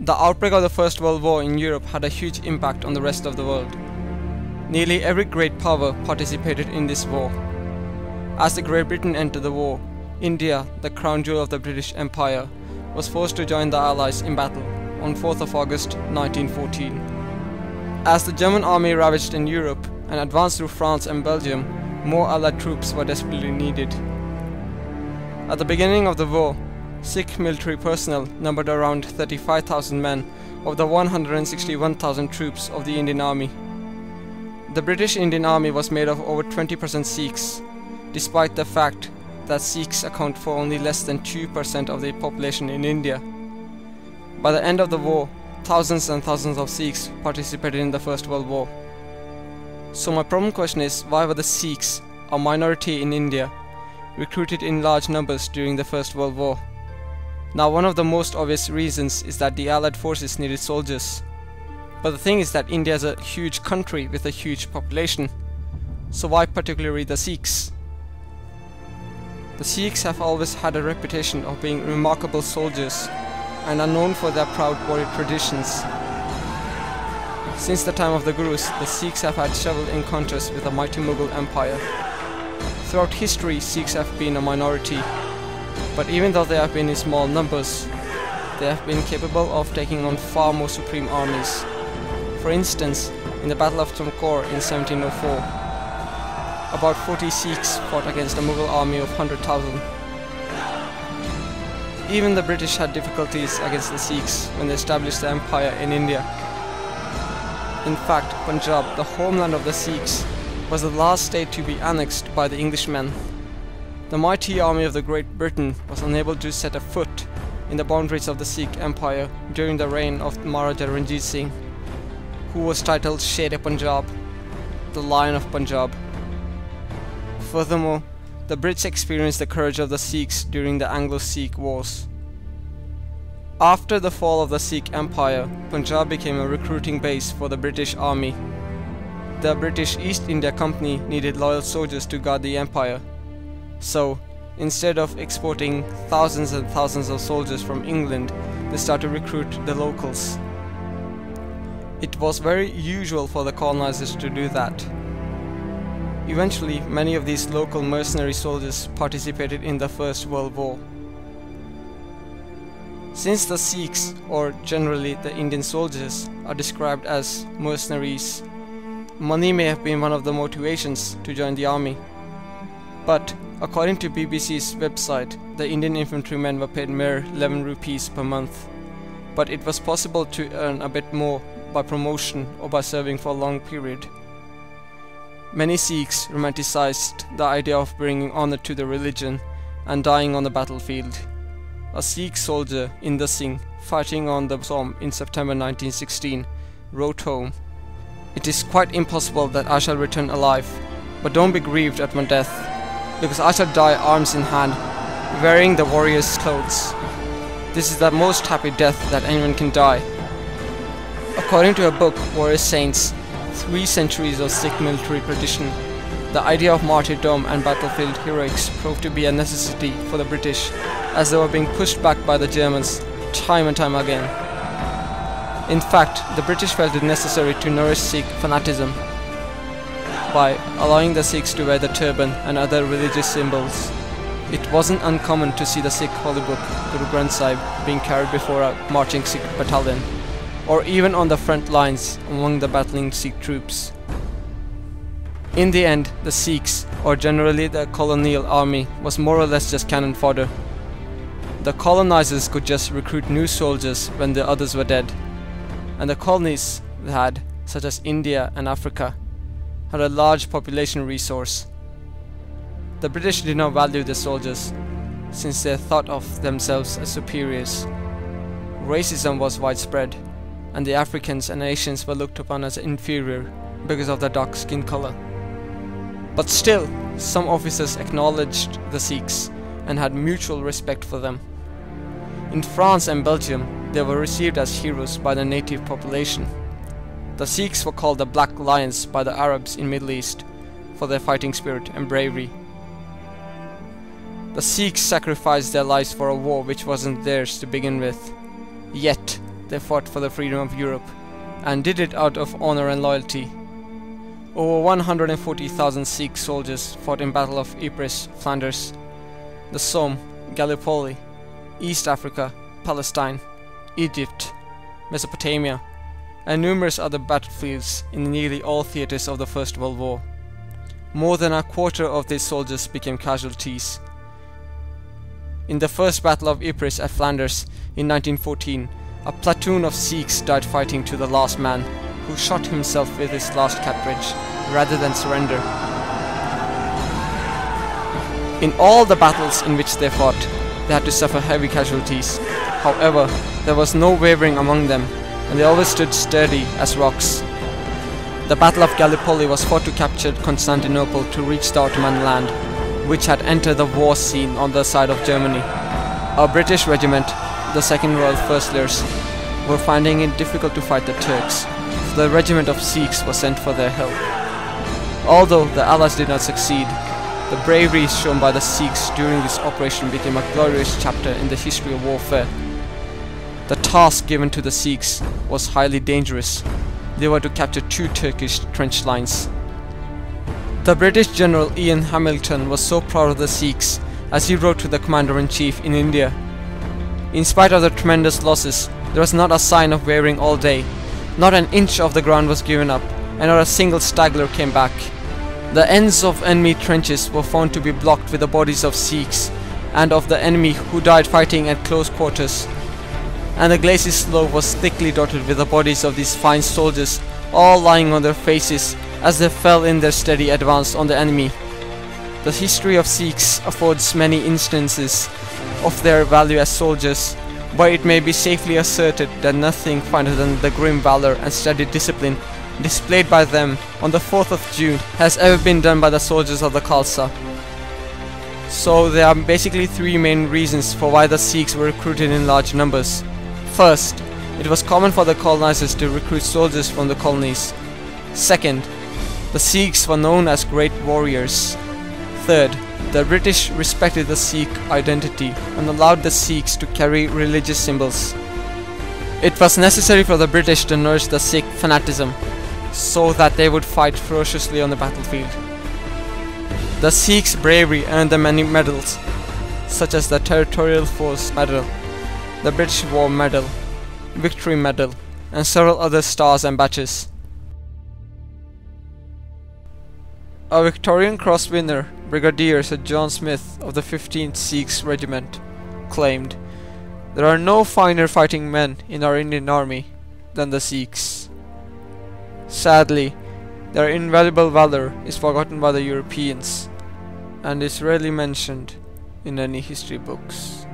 The outbreak of the First World War in Europe had a huge impact on the rest of the world. Nearly every great power participated in this war. As the Great Britain entered the war, India, the crown jewel of the British Empire, was forced to join the Allies in battle on 4th of August 1914. As the German army ravaged in Europe and advanced through France and Belgium, more Allied troops were desperately needed. At the beginning of the war, Sikh military personnel numbered around 35,000 men of the 161,000 troops of the Indian Army. The British Indian Army was made of over 20% Sikhs, despite the fact that Sikhs account for only less than 2% of the population in India. By the end of the war, thousands and thousands of Sikhs participated in the First World War. So my problem question is, why were the Sikhs, a minority in India, recruited in large numbers during the First World War? Now, one of the most obvious reasons is that the Allied forces needed soldiers. But the thing is that India is a huge country with a huge population. So why particularly the Sikhs? The Sikhs have always had a reputation of being remarkable soldiers and are known for their proud warrior traditions. Since the time of the Gurus, the Sikhs have had several encounters with the mighty Mughal Empire. Throughout history, Sikhs have been a minority, but even though they have been in small numbers, they have been capable of taking on far more supreme armies. For instance, in the Battle of Tumkur in 1704, about 40 Sikhs fought against a Mughal army of 100,000. Even the British had difficulties against the Sikhs when they established the empire in India. In fact, Punjab, the homeland of the Sikhs, was the last state to be annexed by the Englishmen. The mighty army of the Great Britain was unable to set a foot in the boundaries of the Sikh Empire during the reign of Maharaja Ranjit Singh, who was titled Sher-e-Punjab, the Lion of Punjab. Furthermore, the Brits experienced the courage of the Sikhs during the Anglo-Sikh Wars. After the fall of the Sikh Empire, Punjab became a recruiting base for the British Army. The British East India Company needed loyal soldiers to guard the empire. So, instead of exporting thousands and thousands of soldiers from England, they started to recruit the locals. It was very usual for the colonizers to do that. Eventually, many of these local mercenary soldiers participated in the First World War. Since the Sikhs, or generally the Indian soldiers, are described as mercenaries, money may have been one of the motivations to join the army. But, according to BBC's website, the Indian infantrymen were paid mere 11 rupees per month. But it was possible to earn a bit more by promotion or by serving for a long period. Many Sikhs romanticized the idea of bringing honor to the religion and dying on the battlefield. A Sikh soldier, Inder Singh, fighting on the Somme in September 1916, wrote home, "It is quite impossible that I shall return alive, but don't be grieved at my death, because I shall die arms in hand, wearing the warrior's clothes. This is the most happy death that anyone can die." According to a book, Warrior Saints, 3 centuries of Sikh military tradition, the idea of martyrdom and battlefield heroics proved to be a necessity for the British, as they were being pushed back by the Germans time and time again. In fact, the British felt it necessary to nourish Sikh fanaticism by allowing the Sikhs to wear the turban and other religious symbols. It wasn't uncommon to see the Sikh holy book, Guru Granth Sahib, being carried before a marching Sikh battalion, or even on the front lines among the battling Sikh troops. In the end, the Sikhs, or generally the colonial army, was more or less just cannon fodder. The colonizers could just recruit new soldiers when the others were dead, and the colonies they had, such as India and Africa, had a large population resource. The British did not value their soldiers, since they thought of themselves as superiors. Racism was widespread, and the Africans and Asians were looked upon as inferior because of their dark skin color. But still, some officers acknowledged the Sikhs and had mutual respect for them. In France and Belgium, they were received as heroes by the native population. The Sikhs were called the Black Lions by the Arabs in Middle East for their fighting spirit and bravery. The Sikhs sacrificed their lives for a war which wasn't theirs to begin with. Yet, they fought for the freedom of Europe, and did it out of honor and loyalty. Over 140,000 Sikh soldiers fought in Battle of Ypres, Flanders, the Somme, Gallipoli, East Africa, Palestine, Egypt, Mesopotamia, and numerous other battlefields in nearly all theatres of the First World War. More than a quarter of these soldiers became casualties. In the First Battle of Ypres at Flanders in 1914, a platoon of Sikhs died fighting to the last man, who shot himself with his last cartridge rather than surrender. In all the battles in which they fought, they had to suffer heavy casualties. However, there was no wavering among them, and they always stood sturdy as rocks. The Battle of Gallipoli was fought to capture Constantinople to reach the Ottoman land, which had entered the war scene on the side of Germany. A British regiment, the 2nd Royal Fusiliers, were finding it difficult to fight the Turks, so the regiment of Sikhs was sent for their help. Although the Allies did not succeed, the bravery shown by the Sikhs during this operation became a glorious chapter in the history of warfare. The task given to the Sikhs was highly dangerous. They were to capture 2 Turkish trench lines. The British General Ian Hamilton was so proud of the Sikhs as he wrote to the Commander-in-Chief in India. In spite of the tremendous losses, there was not a sign of wavering all day. Not an inch of the ground was given up, and not a single straggler came back. The ends of enemy trenches were found to be blocked with the bodies of Sikhs and of the enemy who died fighting at close quarters. And the glacis slope was thickly dotted with the bodies of these fine soldiers, all lying on their faces as they fell in their steady advance on the enemy. The history of Sikhs affords many instances of their value as soldiers, but it may be safely asserted that nothing finer than the grim valor and steady discipline displayed by them on the 4th of June has ever been done by the soldiers of the Khalsa. So there are basically 3 main reasons for why the Sikhs were recruited in large numbers. First, it was common for the colonizers to recruit soldiers from the colonies. Second, the Sikhs were known as great warriors. Third, the British respected the Sikh identity and allowed the Sikhs to carry religious symbols. It was necessary for the British to nurse the Sikh fanatism so that they would fight ferociously on the battlefield. The Sikhs' bravery earned them many medals, such as the Territorial Force Medal, the British War Medal, Victory Medal, and several other stars and badges. A Victorian Cross winner, Brigadier Sir John Smith of the 15th Sikhs Regiment, claimed, "There are no finer fighting men in our Indian army than the Sikhs." Sadly, their invaluable valor is forgotten by the Europeans and is rarely mentioned in any history books.